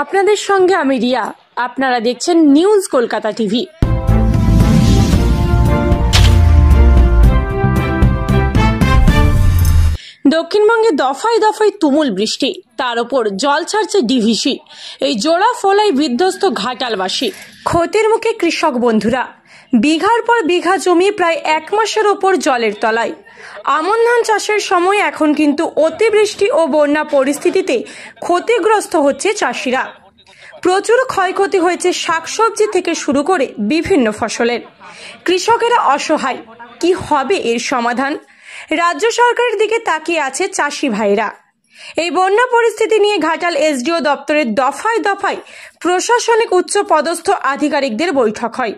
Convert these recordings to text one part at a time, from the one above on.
আপনাদের সঙ্গে আমি রিয়া। আপনারা দেখছেন নিউজ কলকাতা টিভি। দক্ষিণবঙ্গে দফায় দফায় তুমুল বৃষ্টি, তার উপর জল ছাড়ছে ডিভিসি। এই জোড়া ফলায় বিধ্বস্ত ঘাটালবাসী। ক্ষতির মুখে কৃষক বন্ধুরা। বিঘার পর বিঘা জমি প্রায় এক মাসের ওপর জলের তলায়। আমন ধান চাষের সময় এখন কিন্তু অতিবৃষ্টি ও বন্যা পরিস্থিতিতে ক্ষতিগ্রস্ত হচ্ছে চাষিরা। প্রচুর ক্ষয়ক্ষতি হয়েছে শাকসবজি থেকে শুরু করে বিভিন্ন ফসলের। কৃষকেরা অসহায়। কি হবে এর সমাধান? রাজ্য সরকারের দিকে তাকিয়ে আছে চাষি ভাইরা। এই বন্যা পরিস্থিতি নিয়ে ঘাটাল এসডিও দপ্তরের দফায় দফায় প্রশাসনিক উচ্চ পদস্থ আধিকারিকদের বৈঠক হয়।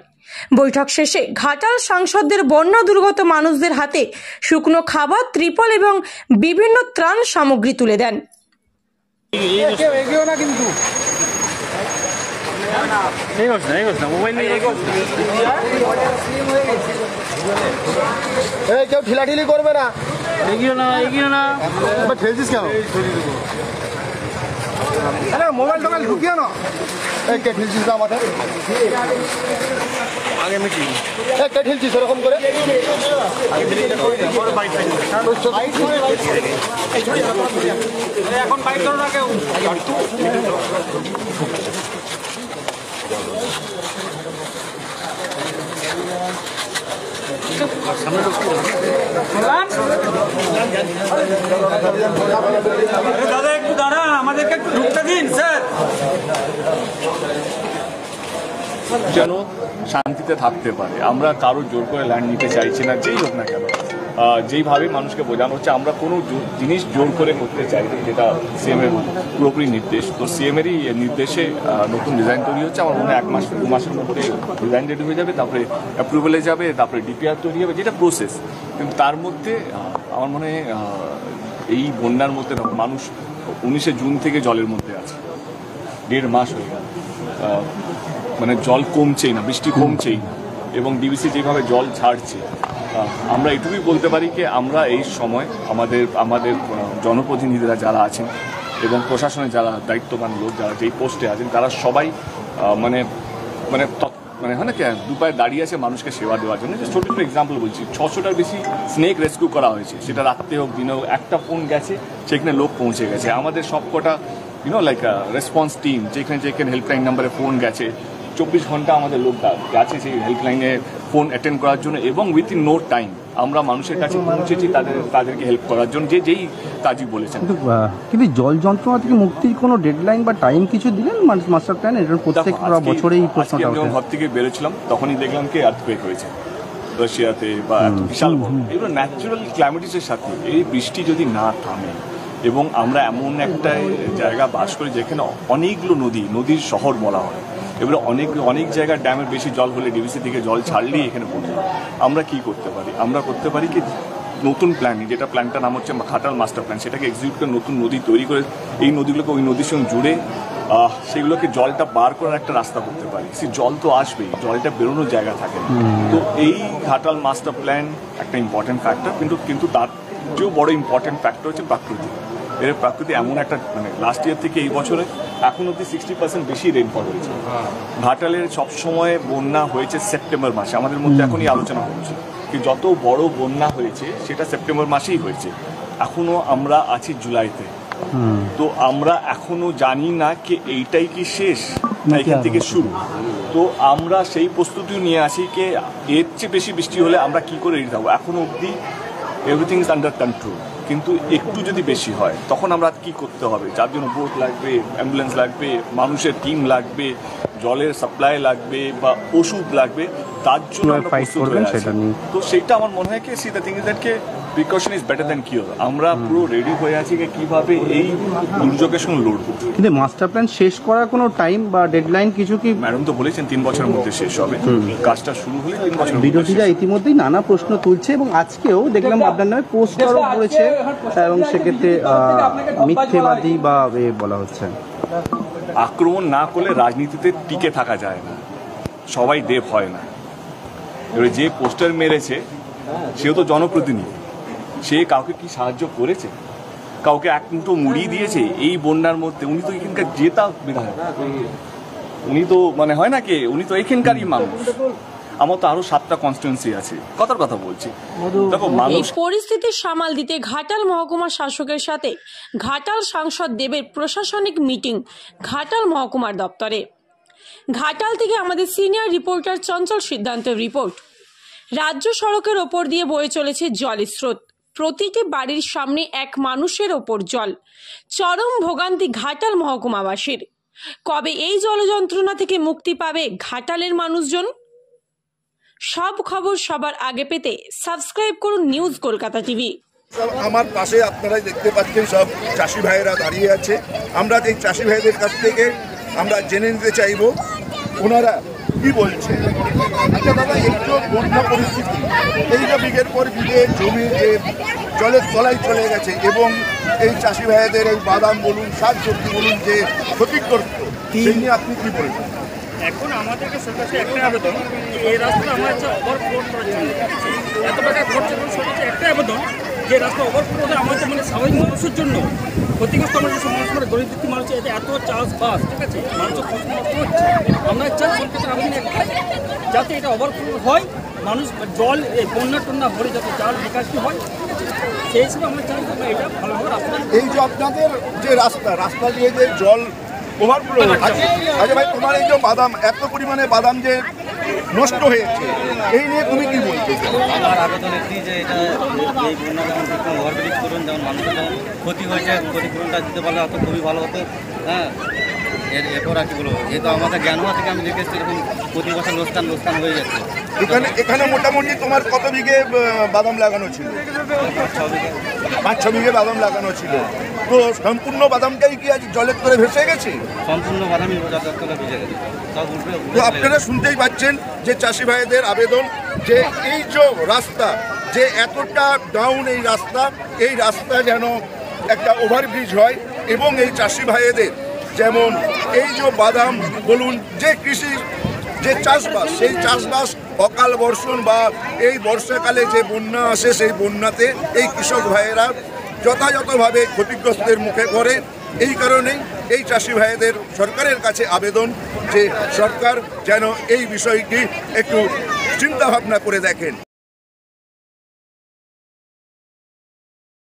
বৈঠক শেষে ঘাটাল সাংসদদের বন্যা দুর্গত মানুষদের হাতে শুকনো খাবার, ত্রিপল এবং বিভিন্ন ত্রাণ সামগ্রী তুলে দেন। কেউ ঢিলাঢিলি করবে না, ঠেলছিস কেন? মোবাইল টোবাইল ঢুকিয়ে না, কে ঠেলছিস না মাথায়? আগে মিটিং কে ঠেলছিস ওরকম করে? এখন বাইক ধরো না কেউ। দাদা একটু দাঁড়ান, আমাদেরকে একটু ঢুকতে দিন স্যার। যেন শান্তিতে থাকতে পারে। আমরা কারো জোর করে ল্যান্ড নিতে চাইছি না, যেই হোক না কেন। যেইভাবে মানুষকে বোঝানো হচ্ছে আমরা কোনো জিনিস জোর করে করতে চাই না, যেটা সিএমের পুরোপুরি নির্দেশ। তো সিএমেরই নির্দেশে নতুন ডিজাইন তৈরি হচ্ছে। আমার মনে হয় 1 মাস 2 মাসের মধ্যে ডিজাইন রেডি হয়ে যাবে, তারপরে অ্যাপ্রুভালে যাবে, তারপরে ডিপিআর তৈরি হবে, যেটা প্রসেস। কিন্তু তার মধ্যে আমার মনে হয় এই বন্যার মধ্যে মানুষ 19শে জুন থেকে জলের মধ্যে আছে, 1.5 মাস হয়ে গেল। মানে জল কমছেই না, বৃষ্টি কমছেই না, এবং ডিবিসি যেভাবে জল ছাড়ছে, আমরা এটুকুই বলতে পারি যে আমরা এই সময় আমাদের জনপ্রতিনিধিরা যারা আছেন এবং প্রশাসনে যারা দায়িত্ববান লোক যারা যেই পোস্টে আছেন, তারা সবাই মানে মানে মানে হয় না কি, দুপায়ে দাঁড়িয়ে আছে মানুষকে সেবা দেওয়ার জন্য। যে ছোটো ছোটো এক্সাম্পল বলছি, 600টার বেশি স্নেক রেস্কিউ করা হয়েছে, সেটা রাত্রে হোক দিনে হোক। একটা ফোন গেছে, সেখানে লোক পৌঁছে গেছে। আমাদের সবকটা লাইক রেসপন্স টিম যেখানে হেল্পলাইন নাম্বারে ফোন গেছে, 24 ঘন্টা আমাদের লোক গেছে সেই হেল্পলাইনে ফোন অ্যাটেন্ড করার জন্য, এবং উইথিন নো টাইম আমরা মানুষের কাছে পৌঁছেছি তাদেরকে হেল্প করার জন্য, যেই কাজই বলেছেন। কিন্তু জল যন্ত্রণা থেকে মুক্তির কোনো ডেডলাইন বা টাইম কিছু দিলেন মাস্টার প্ল্যান? এটা প্রত্যেক বছরেই প্রশ্নটা যখন ঘর থেকে বেরোছিলাম তখনই দেখলাম কি আর্থকুয়েক হয়েছে রাশিয়াতে, বা বিশাল বড়। এগুলো ন্যাচারাল ক্লাইমেটিসের সাথে এই বৃষ্টি যদি না থামে, এবং আমরা এমন একটা জায়গা বাস করি যেখানে অনেকগুলো নদীর শহর বলা হয়, এবারে অনেক জায়গায় ড্যামের বেশি জল হলে ডিভিসি থেকে জল ছাড়লেই এখানে পড়ে। আমরা কি করতে পারি? আমরা করতে পারি কি, নতুন প্ল্যান, যেটা প্ল্যানটার নাম হচ্ছে ঘাটাল মাস্টার প্ল্যান, সেটাকে এক্সিকিউট করে নতুন নদী তৈরি করে এই নদীগুলোকে ওই নদীর সঙ্গে জুড়ে সেগুলোকে জলটা বার করার একটা রাস্তা করতে পারি। সে জল তো আসবেই, জলটা বেরোনোর জায়গা থাকে। তো এই ঘাটাল মাস্টার প্ল্যান একটা ইম্পর্টেন্ট ফ্যাক্টর, কিন্তু তার চেয়েও বড় ইম্পর্টেন্ট ফ্যাক্টর হচ্ছে প্রাকৃতিক। প্রকৃতি এমন একটা, মানে লাস্ট ইয়ার থেকে এই বছরে এখন অব্দি 60% বেশি রেনফল হয়েছে। ঘাটালের সবসময় বন্যা হয়েছে সেপ্টেম্বর মাসে। আমাদের মধ্যে এখনই আলোচনা হচ্ছে কি যত বড় বন্যা হয়েছে সেটা সেপ্টেম্বর মাসেই হয়েছে। এখনো আমরা আছি জুলাইতে। তো আমরা এখনো জানি না কি এইটাই কি শেষ না এখান থেকে শুরু। তো আমরা সেই প্রস্তুতিও নিয়ে আসি কি এর চেয়ে বেশি বৃষ্টি হলে আমরা কি করে রেডি থাকবো। এখনো অব্দি এভরিথিং ইজ আন্ডার কন্ট্রোল, কিন্তু একটু যদি বেশি হয় তখন আমরা কি করতে হবে? যার জন্য বোট লাগবে, অ্যাম্বুলেন্স লাগবে, মানুষের টিম লাগবে, জলের সাপ্লাই লাগবে বা ওষুধ লাগবে, তার জন্য তো সেইটা আমার মনে হয় কি C the thing is that K precaution is better than cure. আমরা পুরো রেডি হয়ে আছি যে কিভাবে এই দুর্যোগের সঙ্গে লড়বো। কিন্তু মাস্টার প্ল্যান শেষ করার কোনো টাইম বা ডেডলাইন কিছু কি? ম্যাডাম তো বলেছেন 3 বছরের মধ্যে শেষ হবে। কাজটা শুরু হলে 3 বছর। বিরোধীরা ইতিমধ্যেই নানা প্রশ্ন তুলছে, এবং আজকেও দেখলাম আপনার নামে পোস্টারও পড়েছে, এবং সেক্ষেত্রে মিথ্যেবাদী বা বলা হচ্ছে। আক্রমণ না করলে রাজনীতিতে টিকে থাকা যায় না, সবাই দেব হয় না। এবারে যে পোস্টার মেরেছে সেও তো জনপ্রতিনিধি, সে কাউকে কি সাহায্য করেছে? কাউকে এক মুঠো মুড়ি দিয়েছে এই বন্যার মধ্যে? উনি তো এখানকার জেতা বিধায়ক, উনি তো মানে হয় না কে, উনি তো এখানকারই মানুষ। আমার তো আরো 7টা কনস্টিটুয়েন্সি আছে, কথার কথা বলছি। দেখো এই মানুষ পরিস্থিতি সামাল দিতে ঘাটাল মহকুমা শাসকের সাথে ঘাটাল সাংসদ দেবের প্রশাসনিক মিটিং ঘাটাল মহকুমার দপ্তরে। ঘাটাল থেকে আমাদের সিনিয়র রিপোর্টার চঞ্চল সিদ্ধান্তের রিপোর্ট। রাজ্য সড়কের ওপর দিয়ে বয়ে চলেছে জলের স্রোত, প্রতিটি বাড়ির সামনে এক মানুষের ওপর জল। চরম ভোগান্তি ঘাটাল মহকুমাবাসীর। কবে এই জলযন্ত্রণা থেকে মুক্তি পাবে ঘাটালের মানুষজন? সব খবর সবার আগে পেতে সাবস্ক্রাইব করুন নিউজ কলকাতা টিভি। আমার পাশে আপনারা দেখতে পাচ্ছেন সব চাষি ভাইয়েরা দাঁড়িয়ে আছে। আমরা এই চাষি ভাইদের কাছ থেকে আমরা জেনে নিতে চাইব ওনারা কি বলছে। আচ্ছা দাদা, এই যে বন্যা পরিস্থিতি, এই যে বিঘের পর বিঘে জমি যে জলের তলায় চলে গেছে এবং এই চাষি ভাইদের এই বাদাম বলুন, শাক সবজি বলুন যে ক্ষতিগ্রস্ত, সেই নিয়ে আপনি কি বলবেন? এখন আমাদেরকে সরকারকে একটা আবেদন, এই রাস্তা আমরা হচ্ছে ওভারফ্লো করার জন্য এত টাকা খরচ করে সরকারকে একটা আবেদন যে রাস্তা ওভারফ্লো হলে আমাদের মানে স্বাভাবিক মানুষের জন্য ক্ষতিগ্রস্ত, আমার যেসব মানুষ মানে দরিদ্র মানুষ, এতে এত চাষবাস, ঠিক আছে, মানুষের ফসল নষ্ট হচ্ছে। আমরা চাই সরকারের আবেদন একটা, যাতে এটা ওভারফ্লো হয়, মানুষ জল এই বন্যা টন্যা ভরে যাতে চাল বিকাশটি হয়, সেই হিসেবে আমরা চাই আমরা এটা ভালোভাবে রাস্তা। এই যে আপনাদের যে রাস্তা দিয়ে যে জল ওভারফ্লো, আচ্ছা ভাই, তোমার এই যে বাদাম, এত পরিমাণে বাদাম যে নষ্ট হয়েছে, এই নিয়ে তুমি কি বলছো? আমার আবেদন একটি যে এটা এই বন্যা যেমন ঠিকমতো ওভারব্রিজ করুন, যেমন মানুষের যেমন ক্ষতি হয়েছে ক্ষতিপূরণটা দিতে পারলে অত খুবই ভালো হতো। হ্যাঁ, এরপর আর কি বলবো, যেহেতু আমাদের জ্ঞানওয়া থেকে আমি দেখেছি এরকম প্রতি বছর লোকসান হয়ে যাচ্ছে। এখানে মোটামুটি তোমার কত বিঘে বাদাম লাগানো ছিল? 5-6 বিঘে বাদাম লাগানো ছিল। তো সম্পূর্ণ বাদামটাই কি আজ জলের তলে ভেসে গেছে? সম্পূর্ণ বাদামই জলের তলে ভিজে গেছে, সব উঠবে। তো আপনারা শুনতেই পাচ্ছেন যে চাষি ভাইদের আবেদন যে এই যে রাস্তা, যে এতটা ডাউন এই রাস্তা যেন একটা ওভারব্রিজ হয় এবং এই চাষি ভাইদের যেমন এই যে বাদাম বলুন, যে কৃষি যে চাষবাস, সেই চাষবাস অকাল বর্ষণ বা এই বর্ষাকালে যে বন্যা আসে, সেই বন্যাতে এই কৃষক ভাইয়েরা যথাযথভাবে ক্ষতিগ্রস্তের মুখে পড়ে। এই কারণেই এই চাষি ভাইদের সরকারের কাছে আবেদন যে সরকার যেন এই বিষয়টি একটু চিন্তা ভাবনা করে দেখেন।